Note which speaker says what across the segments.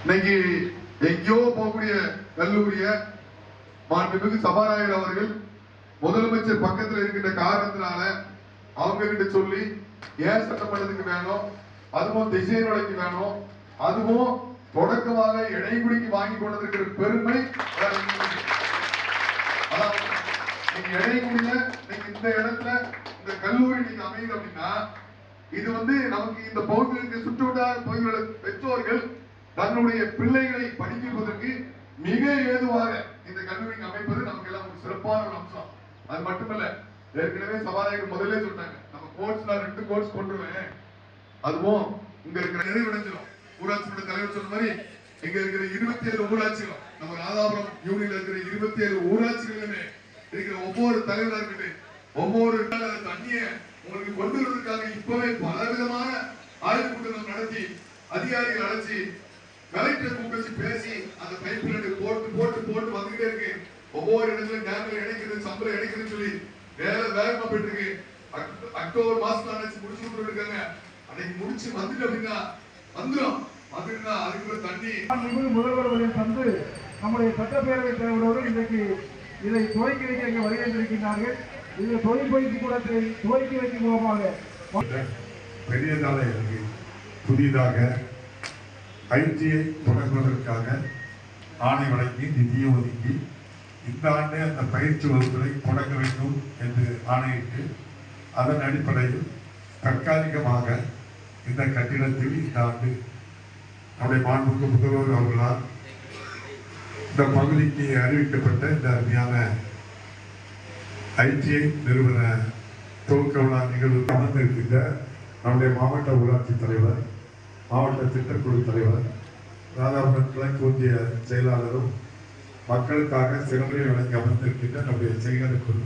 Speaker 1: இன்னைக்கு எங்கேயோ போகக்கூடிய கல்லூரிய மாண்புமிகு சபாநாயகர் அவர்கள் முதலமைச்சர் பக்கத்தில் இருக்கின்ற காரணத்தினால அவங்க கிட்ட சொல்லி ஏன் சட்டமன்றத்துக்கு வேணும், அதுவும் திசை நுழைக்கு வேணும், அதுவும் தொடக்கமாக இடைக்குடிக்கு வாங்கி கொண்டிருக்கிற பெருமை இடைக்குடியில இந்த இடத்துல இந்த கல்லூரி நீங்க அமையுது அப்படின்னா இது நமக்கு இந்த பகுதிகளுக்கு சுற்றுவட்டார பகுதிகள பெற்றோர்கள் தன்னுடைய பிள்ளைகளை படிப்பதற்கு மிக ஏதுவாக இந்த கல்லூரிக்கு அமைப்பது நமக்கு எல்லாம் ஒரு சிறப்பான ஒரு அம்சம். அது மட்டுமல்ல, ஏற்கனவே சபாநாயகர் முதல்ல சொல்றாங்க, நம்ம கோர்ஸ்ல 2 கோர்ஸ் கொண்டுருவேன், அதுவும் இங்க இருக்கிற நிறைவடைஞ்சிடும். ஊராட்சி மன்ற தலைவர் சொன்ன மாதிரி இங்க இருக்கிற 27 ஊராட்சிகள், நம்ம ராதாபுரம் யூனியன்ல இருக்கிற 27 ஊராட்சிகளுமே இருக்கிற ஒவ்வொரு தலைவராக இருக்கட்டும், ஒவ்வொரு தண்ணியை உங்களுக்கு கொண்டு வருவதற்காக இப்பவே பலவிதமான ஆய்வு கூட்டங்கள் நடத்தி அதிகாரிகள் அழைச்சி கலெக்டர் கூப்பிட்டு பேசி அந்த பைப் லைன் போட்டு போட்டு போட்டு வந்துகிட்டே இருக்கு. ஒவ்வொரு இடத்துல டேம்ல இணைக்கிறது, சம்பளம் இணைக்கிறது சொல்லி வேகமா போயிட்டு இருக்கு. அக்டோபர் மாசத்துல அணைச்சு முடிச்சு விட்டு இருக்காங்க. அன்னைக்கு முடிச்சு வந்துட்டு அப்படின்னா வந்துருந்தா அதுக்கு தண்ணி
Speaker 2: முதல்வர்களின் தந்து நம்முடைய சட்டப்பேரவை தலைவரோடு இன்றைக்கு இதை துவக்கி வைக்க இங்கே வருகின்றிருக்கிறார்கள். இந்த தொழிற்பயிற்சி கூடத்தை துவக்கி வைக்கும் மூலமாக
Speaker 3: பெரிய தலைவருக்கு புதிதாக ஐடிஐ தொடங்குவதற்காக ஆணை வழங்கி நிதியை ஒதுக்கி இந்த ஆண்டு அந்த பயிற்சி வகுப்புகளை தொடங்க வேண்டும் என்று ஆணையிட்டு அதன் அடிப்படையில் தற்காலிகமாக இந்த கட்டிடத்தில் இந்த ஆண்டு நம்முடைய மாண்புமிகு முதல்வர் அவர்களால் இந்த பகுதிக்கு அறிவிக்கப்பட்ட இந்த அருமையான ஐடிஐ நிறுவன துவக்க விழா நிகழ்வு அமர்ந்திருக்கின்ற நம்முடைய மாவட்ட ஊராட்சி தலைவர், மாவட்ட திட்டக்குழு தலைவர், ராதாபுரம் கிழக்கு ஒன்றிய செயலாளரும் மக்களுக்காக சிறப்புரை வழங்கி அமர்ந்திருக்கின்ற நம்முடைய சேகரக்குழு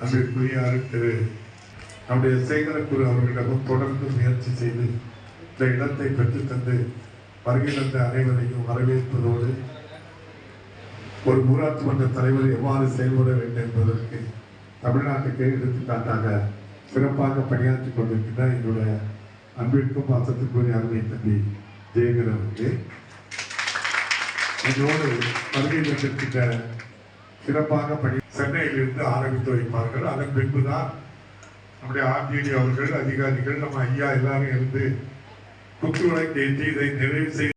Speaker 3: அன்பிற்குரிய திரு நம்முடைய சேகரக்குழு அவர்களிடமும் தொடர்ந்து முயற்சி செய்து இந்த இடத்தை பெற்றுத்தந்து வருகை தந்த அனைவரையும் வரவேற்பதோடு ஒரு ஊராட்சி மன்ற தலைவர் எவ்வாறு செயல்பட வேண்டும் என்பதற்கு தமிழ்நாட்டுக்கு எடுத்துக்காட்டாக சிறப்பாக பணியாற்றி கொண்டிருக்கின்ற என்னுடைய அன்பிற்கும் பாசத்துக்குரிய அருமை தம்பி ஜெயகர் அவருக்கு என்னோடு வருகை தந்திருக்கின்ற சிறப்பாக சென்னையிலிருந்து ஆரம்பித்து வைப்பார்கள். அதன் பின்புதான் நம்முடைய ஆர்டிடி அவர்கள், அதிகாரிகள், நம்ம ஐயா எல்லாரும் இருந்து குத்துவிளக்கு ஏற்றி இதை நிறைவு செய்து